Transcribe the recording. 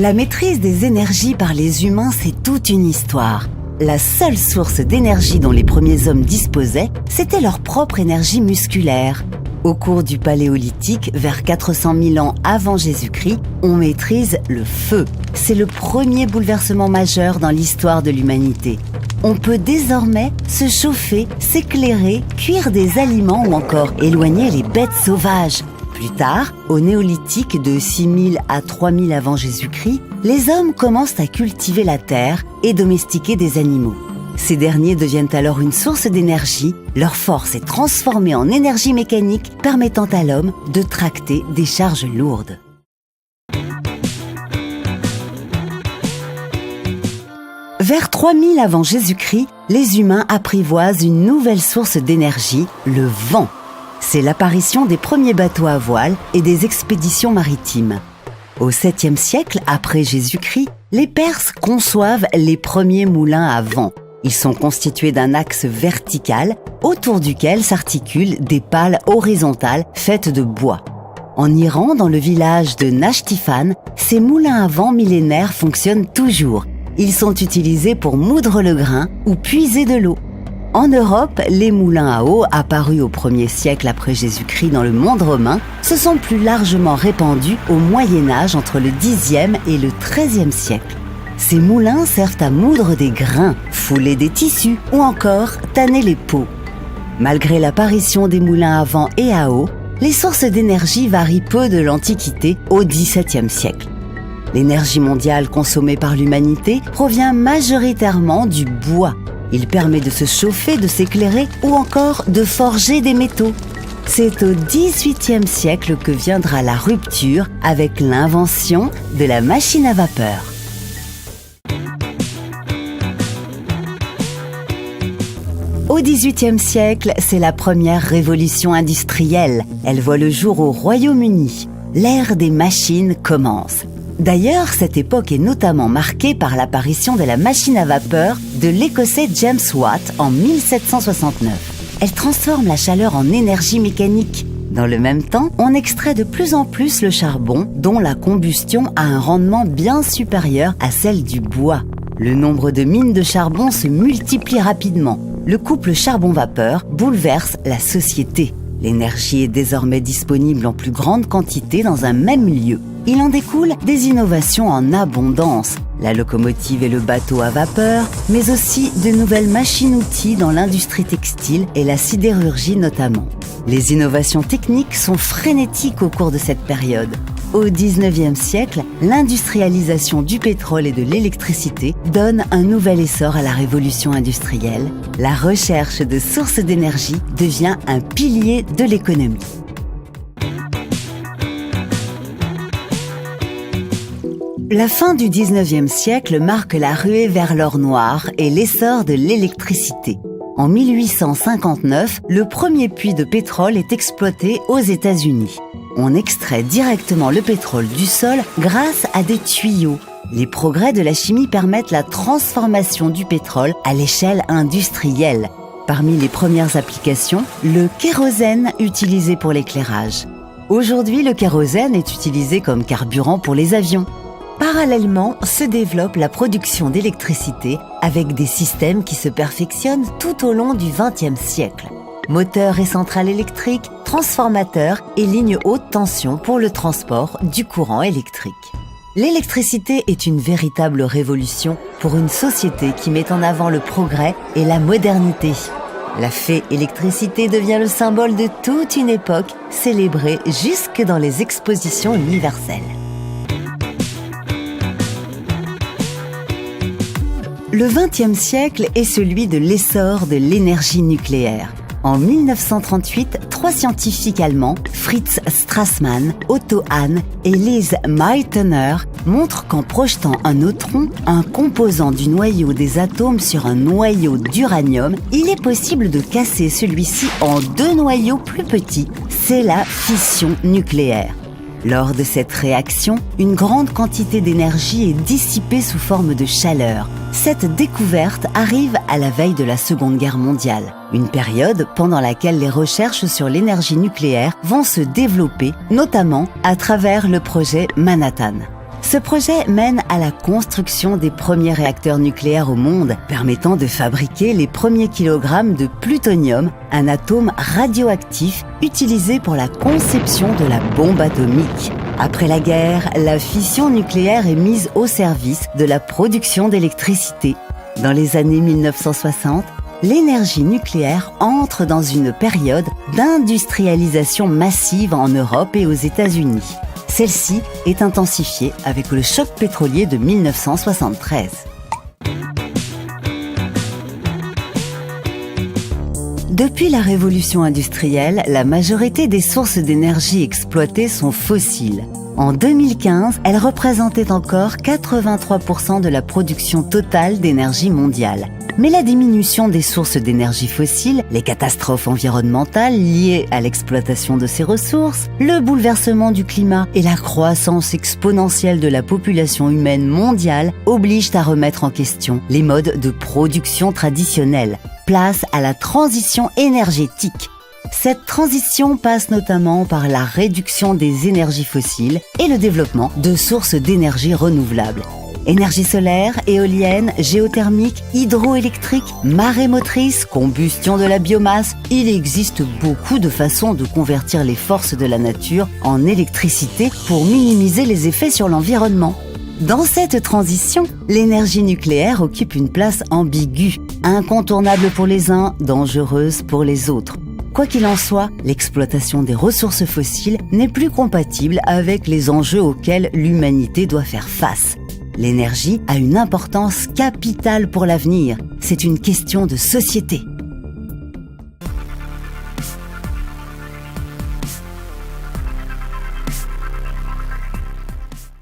La maîtrise des énergies par les humains, c'est toute une histoire. La seule source d'énergie dont les premiers hommes disposaient, c'était leur propre énergie musculaire. Au cours du Paléolithique, vers 400 000 ans avant Jésus-Christ, on maîtrise le feu. C'est le premier bouleversement majeur dans l'histoire de l'humanité. On peut désormais se chauffer, s'éclairer, cuire des aliments ou encore éloigner les bêtes sauvages. Plus tard, au Néolithique de 6000 à 3000 avant Jésus-Christ, les hommes commencent à cultiver la terre et domestiquer des animaux. Ces derniers deviennent alors une source d'énergie. Leur force est transformée en énergie mécanique, permettant à l'homme de tracter des charges lourdes. Vers 3000 avant Jésus-Christ, les humains apprivoisent une nouvelle source d'énergie, le vent. C'est l'apparition des premiers bateaux à voile et des expéditions maritimes. Au 7e siècle après Jésus-Christ, les Perses conçoivent les premiers moulins à vent. Ils sont constitués d'un axe vertical autour duquel s'articulent des pales horizontales faites de bois. En Iran, dans le village de Nashtifan, ces moulins à vent millénaires fonctionnent toujours. Ils sont utilisés pour moudre le grain ou puiser de l'eau. En Europe, les moulins à eau, apparus au 1er siècle après Jésus-Christ dans le monde romain, se sont plus largement répandus au Moyen-Âge entre le Xe et le XIIIe siècle. Ces moulins servent à moudre des grains, fouler des tissus ou encore tanner les peaux. Malgré l'apparition des moulins à vent et à eau, les sources d'énergie varient peu de l'Antiquité au XVIIe siècle. L'énergie mondiale consommée par l'humanité provient majoritairement du bois. Il permet de se chauffer, de s'éclairer ou encore de forger des métaux. C'est au XVIIIe siècle que viendra la rupture avec l'invention de la machine à vapeur. Au XVIIIe siècle, c'est la première révolution industrielle. Elle voit le jour au Royaume-Uni. L'ère des machines commence. D'ailleurs, cette époque est notamment marquée par l'apparition de la machine à vapeur de l'Écossais James Watt en 1769. Elle transforme la chaleur en énergie mécanique. Dans le même temps, on extrait de plus en plus le charbon, dont la combustion a un rendement bien supérieur à celle du bois. Le nombre de mines de charbon se multiplie rapidement. Le couple charbon-vapeur bouleverse la société. L'énergie est désormais disponible en plus grande quantité dans un même lieu. Il en découle des innovations en abondance, la locomotive et le bateau à vapeur, mais aussi de nouvelles machines-outils dans l'industrie textile et la sidérurgie notamment. Les innovations techniques sont frénétiques au cours de cette période. Au XIXe siècle, l'industrialisation du pétrole et de l'électricité donne un nouvel essor à la révolution industrielle. La recherche de sources d'énergie devient un pilier de l'économie. La fin du XIXe siècle marque la ruée vers l'or noir et l'essor de l'électricité. En 1859, le premier puits de pétrole est exploité aux États-Unis. On extrait directement le pétrole du sol grâce à des tuyaux. Les progrès de la chimie permettent la transformation du pétrole à l'échelle industrielle. Parmi les premières applications, le kérosène utilisé pour l'éclairage. Aujourd'hui, le kérosène est utilisé comme carburant pour les avions. Parallèlement, se développe la production d'électricité avec des systèmes qui se perfectionnent tout au long du XXe siècle. Moteurs et centrales électriques, transformateurs et lignes haute tension pour le transport du courant électrique. L'électricité est une véritable révolution pour une société qui met en avant le progrès et la modernité. La fée électricité devient le symbole de toute une époque, célébrée jusque dans les expositions universelles. Le XXe siècle est celui de l'essor de l'énergie nucléaire. En 1938, 3 scientifiques allemands, Fritz Strassmann, Otto Hahn et Lise Meitner, montrent qu'en projetant un neutron, un composant du noyau des atomes sur un noyau d'uranium, il est possible de casser celui-ci en 2 noyaux plus petits. C'est la fission nucléaire. Lors de cette réaction, une grande quantité d'énergie est dissipée sous forme de chaleur. Cette découverte arrive à la veille de la Seconde Guerre mondiale, une période pendant laquelle les recherches sur l'énergie nucléaire vont se développer, notamment à travers le projet Manhattan. Ce projet mène à la construction des premiers réacteurs nucléaires au monde, permettant de fabriquer les premiers kilogrammes de plutonium, un atome radioactif utilisé pour la conception de la bombe atomique. Après la guerre, la fission nucléaire est mise au service de la production d'électricité. Dans les années 1960, l'énergie nucléaire entre dans une période d'industrialisation massive en Europe et aux États-Unis. Celle-ci est intensifiée avec le choc pétrolier de 1973. Depuis la révolution industrielle, la majorité des sources d'énergie exploitées sont fossiles. En 2015, elles représentaient encore 83% de la production totale d'énergie mondiale. Mais la diminution des sources d'énergie fossiles, les catastrophes environnementales liées à l'exploitation de ces ressources, le bouleversement du climat et la croissance exponentielle de la population humaine mondiale obligent à remettre en question les modes de production traditionnels. Place à la transition énergétique. Cette transition passe notamment par la réduction des énergies fossiles et le développement de sources d'énergie renouvelables. Énergie solaire, éolienne, géothermique, hydroélectrique, marémotrice, combustion de la biomasse, il existe beaucoup de façons de convertir les forces de la nature en électricité pour minimiser les effets sur l'environnement. Dans cette transition, l'énergie nucléaire occupe une place ambiguë, incontournable pour les uns, dangereuse pour les autres. Quoi qu'il en soit, l'exploitation des ressources fossiles n'est plus compatible avec les enjeux auxquels l'humanité doit faire face. L'énergie a une importance capitale pour l'avenir. C'est une question de société.